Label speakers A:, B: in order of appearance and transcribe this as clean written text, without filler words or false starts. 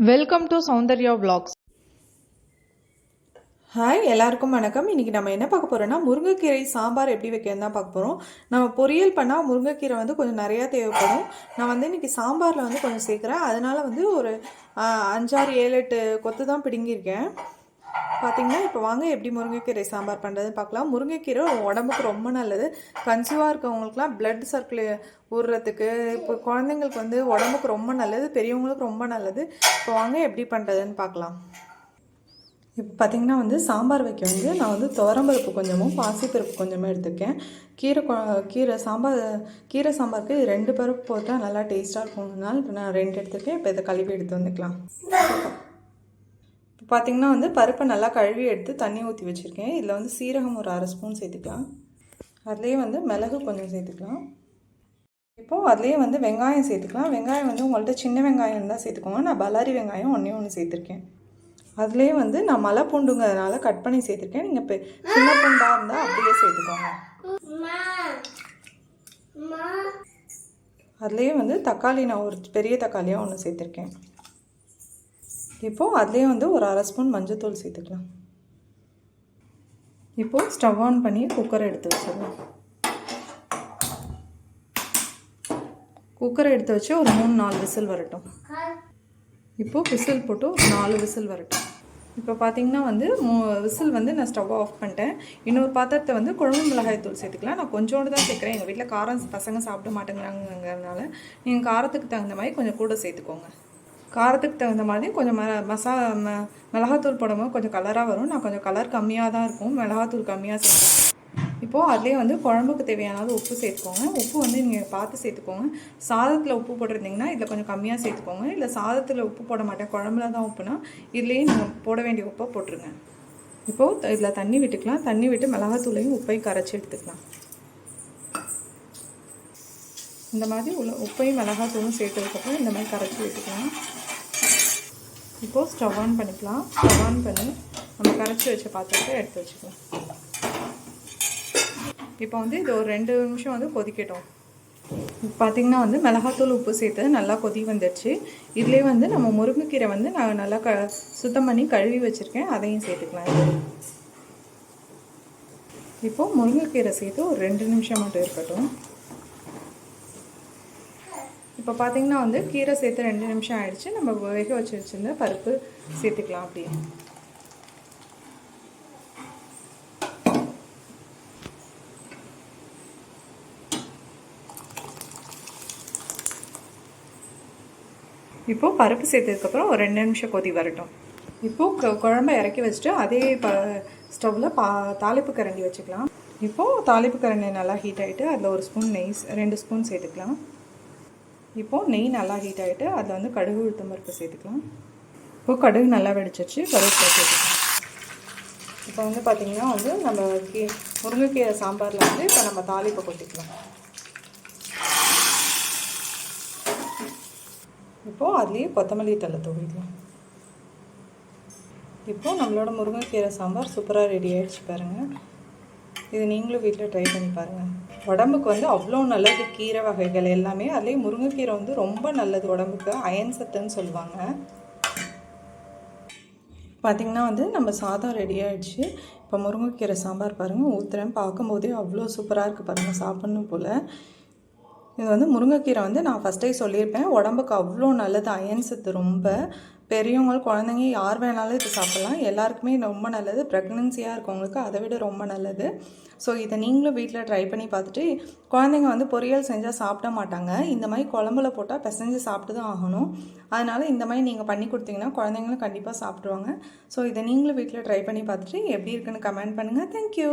A: Welcome to Soundarya vlogs.
B: Hi எல்லாருக்கும் வணக்கம். இன்றைக்கி நம்ம என்ன பார்க்க போகிறோன்னா முருங்கைக்கீரை சாம்பார் எப்படி வைக்கணும் தான் பார்க்க போகிறோம். நம்ம பொரியல் பண்ணால் முருங்கைக்கீரை வந்து கொஞ்சம் நிறையா தேவைப்படும். நான் வந்து இன்றைக்கி சாம்பாரில் வந்து கொஞ்சம் சேர்க்குறேன். அதனால் வந்து ஒரு 5, 6, 7, 8 கொத்து தான் பிடுங்கியிருக்கேன். பார்த்திங்கன்னா இப்போ வாங்க எப்படி முருங்கைக்கீரை சாம்பார் பண்ணுறதுன்னு பார்க்கலாம். முருங்கைக்கீரை உடம்புக்கு ரொம்ப நல்லது. கன்சீவாக இருக்கவங்களுக்குலாம் பிளட் சர்க்குலே ஊறுறதுக்கு, இப்போ குழந்தைங்களுக்கு வந்து உடம்புக்கு ரொம்ப நல்லது, பெரியவங்களுக்கு ரொம்ப நல்லது. இப்போ வாங்க எப்படி பண்ணுறதுன்னு பார்க்கலாம். இப்போ பார்த்திங்கன்னா வந்து சாம்பார் வைக்க வந்து நான் வந்து துவரம்பருப்பு கொஞ்சமும் பாசிப்பருப்பு கொஞ்சமாக எடுத்துருக்கேன். கீரை சாம்பாருக்கு 2 பருப்பு போட்டால் நல்லா டேஸ்ட்டாக இருக்கும்னால நான் 2 எடுத்துருக்கேன். இப்போ இதை கழுவி எடுத்து வந்துக்கலாம். இப்போ பார்த்திங்கன்னா வந்து பருப்பை நல்லா கழுவி எடுத்து தண்ணி ஊற்றி வச்சுருக்கேன். இதில் வந்து சீரகம் ஒரு 1/2 ஸ்பூன் சேர்த்துக்கலாம். அதுலேயே வந்து மிளகு கொஞ்சம் சேர்த்துக்கலாம். இப்போது அதுலேயே வந்து வெங்காயம் சேர்த்துக்கலாம். வெங்காயம் வந்து உங்கள்கிட்ட சின்ன வெங்காயம் இருந்தால் சேர்த்துக்கோங்க. நான் பல்லாரி வெங்காயம் ஒன்று சேர்த்துருக்கேன். அதுலேயே வந்து நான் மலை பூண்டுங்கிறதுனால கட் பண்ணி சேர்த்துருக்கேன். நீங்கள் இப்போ சின்ன பூண்டாக இருந்தால் அப்படியே சேர்த்துக்கோங்க. அதுலேயே வந்து தக்காளி நான் ஒரு பெரிய தக்காளியாக ஒன்று சேர்த்துருக்கேன். இப்போது அதுலேயே வந்து ஒரு 1/2 ஸ்பூன் மஞ்சள்தூள் சேர்த்துக்கலாம். இப்போது ஸ்டவ் ஆன் பண்ணி குக்கரை எடுத்து வச்சிடலாம். குக்கரை எடுத்து வச்சு ஒரு 3-4 விசில் வரட்டும். இப்போது விசில் போட்டு ஒரு 4 விசில் வரட்டும். இப்போ பார்த்திங்கன்னா வந்து விசில் வந்து நான் ஸ்டவ் ஆஃப் பண்ணிட்டேன். இன்னொரு பாத்திரத்தை வந்து குழம்பு மிளகாய் தூள் சேர்த்துக்கலாம். நான் கொஞ்சோண்டு தான் சேர்க்குறேன். எங்கள் வீட்டில் காரம் பசங்க சாப்பிட மாட்டேங்கிறாங்கிறதுனால நீங்கள் காரத்துக்கு தகுந்த மாதிரி கொஞ்சம் கூட சேர்த்துக்கோங்க. காரத்துக்கு தகுந்த மாதிரி கொஞ்சம் மிளகாத்தூள் போடும்போது கொஞ்சம் கலராக வரும். நான் கொஞ்சம் கலர் கம்மியாக தான் இருக்கும், மிளகாத்தூள் கம்மியாக சேர்த்துக்கேன். இப்போது அதுலேயே வந்து குழம்புக்கு தேவையான உப்பு சேர்த்துக்கோங்க. உப்பு வந்து நீங்கள் பார்த்து சேர்த்துக்கோங்க. சாதத்தில் உப்பு போட்டிருந்தீங்கன்னா இதில் கொஞ்சம் கம்மியாக சேர்த்துக்கோங்க. இல்லை சாதத்தில் உப்பு போட மாட்டேன், குழம்புல தான் உப்புனா இதுலேயே நீங்கள் போட வேண்டிய உப்பை போட்டுருங்க. இப்போது இதில் தண்ணி விட்டுக்கலாம். தண்ணி விட்டு மிளகாத்தூளையும் உப்பையும் கரைச்சி எடுத்துக்கலாம். இந்த மாதிரி உப்பையும் மிளகாத்தூளும் சேர்த்ததுக்கப்புறம் இந்த மாதிரி கரைச்சி விட்டுக்கலாம். இப்போது ஸ்டவ் ஆன் பண்ணிக்கலாம். ஸ்டவ் ஆன் பண்ணி நம்ம கரைச்சி வச்ச பாத்திரத்தை எடுத்து வச்சுக்கலாம். இப்போ வந்து இது ஒரு 2 நிமிஷம் வந்து கொதிக்கட்டும். பார்த்திங்கன்னா வந்து மிளகாத்தூள் உப்பு சேர்த்து நல்லா கொதி வந்துடுச்சு. இதுலேயே வந்து நம்ம முருங்கைக்கீரை வந்து நான் நல்லா சுத்தம் பண்ணி கழுவி வச்சுருக்கேன். அதையும் சேர்த்துக்கலாம். இப்போது முருங்கைக்கீரை சேர்த்து ஒரு 2 நிமிஷம் மட்டும் இருக்கட்டும். இப்போ பார்த்திங்கன்னா வந்து கீரை சேர்த்து 2 நிமிஷம் ஆகிடுச்சு. நம்ம வேக வச்சுருந்த பருப்பு சேர்த்துக்கலாம். அப்படியே இப்போது பருப்பு சேர்த்ததுக்கப்புறம் ஒரு 2 நிமிஷம் கொதி வரட்டும். இப்போது குழம்பை இறக்கி வச்சுட்டு அதே ஸ்டவ்வில் தாளிப்பு கரண்டி வச்சுக்கலாம். இப்போது தாளிப்பு கரண்டி நல்லா ஹீட் ஆகிட்டு அதில் 1 ஸ்பூன் நெய் 2 ஸ்பூன் சேர்த்துக்கலாம். இப்போது நெய் நல்லா ஹீட் ஆகிட்டு அதில் வந்து கடுகு உளுத்தம் பருப்பு சேர்த்துக்கலாம். இப்போது கடுகு நல்லா வெடிச்சிருச்சு, கருவேப்பிலை சேர்த்துக்கலாம். இப்போ வந்து பார்த்திங்கன்னா வந்து நம்ம முருங்கைக்கீரை சாம்பாரில் வந்து இப்போ நம்ம தாளிப்பை கொட்டிக்கலாம். இப்போது அதுலேயே கொத்தமல்லி தழை தூவிக்கலாம். இப்போது நம்மளோட முருங்கைக்கீரை சாம்பார் சூப்பராக ரெடி ஆகிடுச்சு பாருங்கள். இது நீங்களும் வீட்டில் ட்ரை பண்ணி பாருங்கள். உடம்புக்கு வந்து அவ்வளோ நல்லது கீரை வகைகள் எல்லாமே. அதுலேயே முருங்கைக்கீரை வந்து ரொம்ப நல்லது உடம்புக்கு, அயன் சத்துன்னு சொல்லுவாங்க. பார்த்திங்கன்னா வந்து நம்ம சாதம் ரெடி ஆகிடுச்சு. இப்போ முருங்கைக்கீரை சாம்பார் பாருங்கள் ஊற்றுறேன். பார்க்கும்போதே அவ்வளோ சூப்பராக இருக்குது பாருங்கள், சாப்பிட்ணும் போல். இது வந்து முருங்கைக்கீரை வந்து நான் ஃபஸ்ட்டே சொல்லியிருப்பேன், உடம்புக்கு அவ்வளோ நல்லது, அயன் சத்து ரொம்ப. பெரியவங்க குழந்தைங்க யார் வேணாலும் இது சாப்பிட்லாம். எல்லாருக்குமே ரொம்ப நல்லது. ப்ரெக்னென்சியாக இருக்கவங்களுக்கு அதை விட ரொம்ப நல்லது. ஸோ இதை நீங்களும் வீட்டில் ட்ரை பண்ணி பார்த்துட்டு, குழந்தைங்க வந்து பொரியல் செஞ்சால் சாப்பிட மாட்டாங்க. இந்த மாதிரி குழம்புல போட்டால் பிசைஞ்சு சாப்பிட்டு தான் ஆகணும். அதனால் இந்த மாதிரி நீங்கள் பண்ணி கொடுத்தீங்கன்னா குழந்தைங்களும் கண்டிப்பாக சாப்பிடுவாங்க. ஸோ இதை நீங்களும் வீட்டில் ட்ரை பண்ணி பார்த்துட்டு எப்படி இருக்குன்னு கமெண்ட் பண்ணுங்கள். தேங்க்யூ.